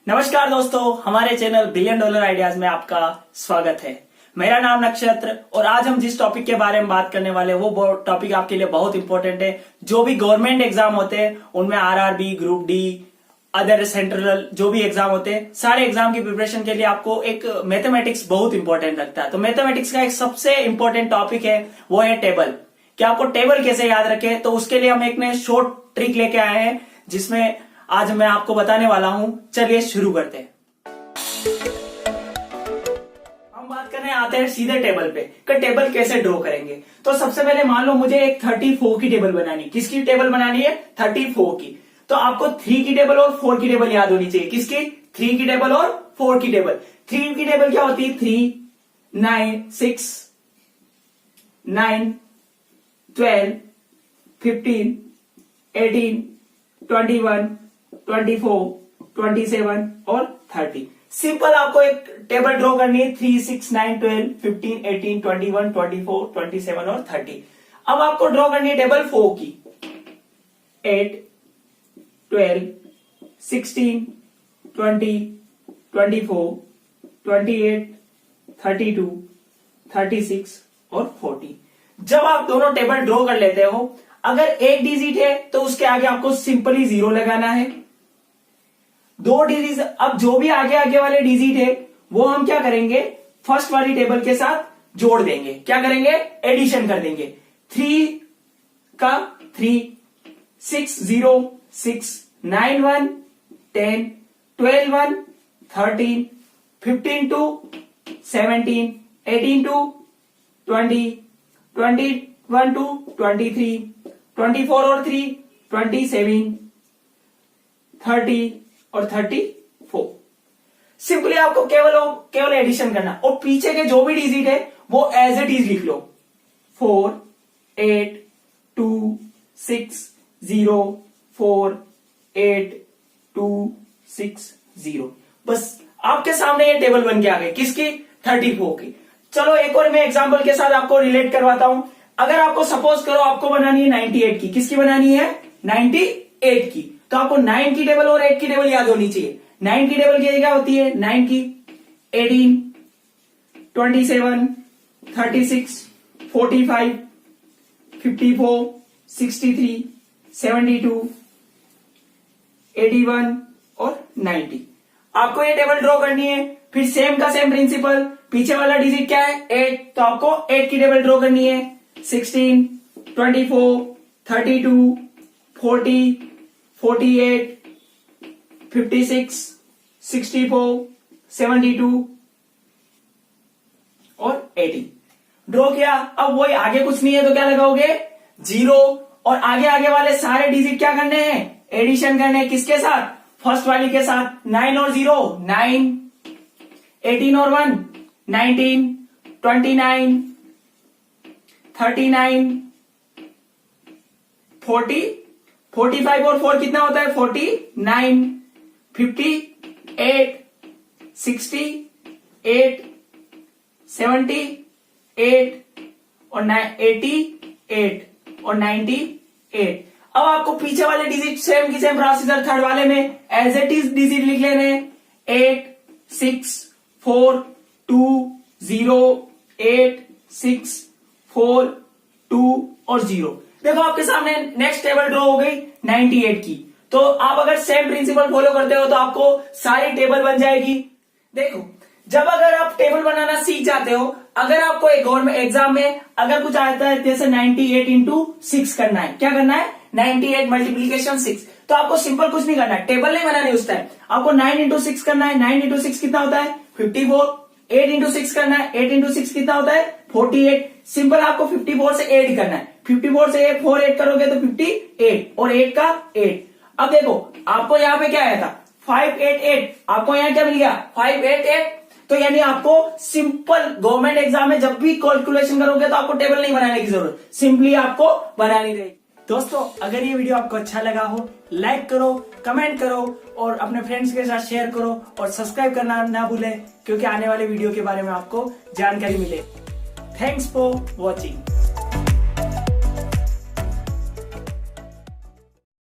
नमस्कार दोस्तों, हमारे चैनल बिलियन डॉलर आइडियाज में आपका स्वागत है। मेरा नाम नक्षत्र और आज हम जिस टॉपिक के बारे में बात करने वाले हैं वो टॉपिक आपके लिए बहुत इंपॉर्टेंट है। जो भी गवर्नमेंट एग्जाम होते हैं उनमें RRB, group D, other central जो भी एग्जाम होते हैं, सारे एग्जाम की प्रिपरेशन के लिए आपको एक मैथमेटिक्स बहुत इंपॉर्टेंट लगता है। तो मैथमेटिक्स का एक सबसे इंपॉर्टेंट टॉपिक है वो है टेबल। कि आपको टेबल कैसे याद रखे, तो उसके लिए हम एक नए शॉर्ट ट्रिक लेके आए हैं जिसमें आज मैं आपको बताने वाला हूं। चलिए शुरू करते हैं। हम बात करने आते हैं सीधे टेबल पे कि टेबल कैसे ड्रॉ करेंगे। तो सबसे पहले मान लो मुझे एक 34 की टेबल बनानी है। किसकी टेबल बनानी है? 34 की। तो आपको 3 की टेबल और 4 की टेबल याद होनी चाहिए। किसकी? 3 की टेबल और 4 की टेबल। 3 की टेबल क्या होती है? 3, 9, 6, 9, 12, 15, 18, 21, 24, 27 और 30। सिंपल आपको एक टेबल ड्रॉ करनी है। 3, 6, 9, 12, 15, 18, 21, 24, 27 और 30। अब आपको ड्रॉ करनी है टेबल 4 की। 8, 12, 16, 20, 24, 28, 32, 36 और 40। जब आप दोनों टेबल ड्रॉ कर लेते हो, अगर एक डिजिट है तो उसके आगे आपको सिंपली 0 लगाना है। 2 डिजिट, अब जो भी आगे आगे वाले डिजिट है वो हम क्या करेंगे? फर्स्ट वाली टेबल के साथ जोड़ देंगे। क्या करेंगे? एडिशन कर देंगे। 3 का 3, 6 0, 6, 9 1, 10, 12 1, 13, 15 2, 17, 18 2, 20, 21 2, 23, 24 और 3, 27, 30 और 34। सिंपली आपको केवल एडिशन करना और पीछे के जो भी डिजिट है वो एज इट इज लिख लो। 4, 8, 2, 6, 0, 4, 8, 2, 6, 0। बस आपके सामने ये टेबल बन के आ गई। किसकी? 34 की। चलो एक और मैं एग्जांपल के साथ आपको रिलेट करवाता हूं। अगर आपको सपोज करो आपको बनानी है 98 की। किसकी बनानी है? 98 की। तो आपको 9 की टेबल और 8 की टेबल याद होनी चाहिए। 9 की टेबल की क्या होती है? 9 की 18, 27, 36, 45, 54, 63, 72, 81 और 90। आपको ये टेबल ड्रॉ करनी है। फिर सेम का सेम प्रिंसिपल, पीछे वाला डिजिट क्या है? 8, तो आपको 8 की टेबल ड्रॉ करनी है। 16, 24, 32, 40, 48, 56, 64, 72 और 80। ड्रॉ किया। अब वही आगे कुछ नहीं है तो क्या लगाओगे? 0। और आगे आगे वाले सारे डिजिट क्या करने हैं? एडिशन करने हैं। किसके साथ? फर्स्ट वाली के साथ। 9 और 0 9, 18 और 1 19, 29, 39, 40, 45 और 4 कितना होता है? 49, 58, 68, 78 और 88 और 98। अब आपको पीछे वाले डिजिट सेम की सेम प्रोसीजर थर्ड वाले में एज इट इज डिजिट लिख लेने। 8, 6, 4, 2, 0, 8, 6, 4, 2 और 0। देखो आपके सामने नेक्स्ट टेबल ड्रॉ हो गई 98 की। तो आप अगर सेम प्रिंसिपल फॉलो करते हो तो आपको सारी टेबल बन जाएगी। देखो, जब अगर आप टेबल बनाना सीख जाते हो, अगर आपको एक गवर्नमेंट एग्जाम में अगर कुछ आता है जैसे 98 इंटू 6 करना है, क्या करना है? 98 मल्टीप्लीकेशन 6। तो आपको सिंपल कुछ नहीं करना है, टेबल नहीं बनानी उस टाइम। आपको 9 इंटू 6 करना है। 9 इंटू 6 कितना होता है? 54। 8 इंटू 6 करना है। 8 इंटू 6 कितना होता है? 48। सिंपल आपको 54 से 8 करना है। 54 से 4 8 करोगे तो 58 और 8 का 8। अब देखो आपको यहाँ पे क्या आया था? 588। आपको यहाँ क्या मिल गया? 588। तो यानी आपको सिंपल गवर्नमेंट एग्जाम में जब भी कैलकुलेशन करोगे तो आपको टेबल नहीं बनाने की जरूरत, सिंपली आपको बनानी रहेगी। दोस्तों, अगर ये वीडियो आपको अच्छा लगा हो, लाइक करो, कमेंट करो और अपने फ्रेंड्स के साथ शेयर करो और सब्सक्राइब करना ना भूलें, क्योंकि आने वाले वीडियो के बारे में आपको जानकारी मिले। Thanks for watching.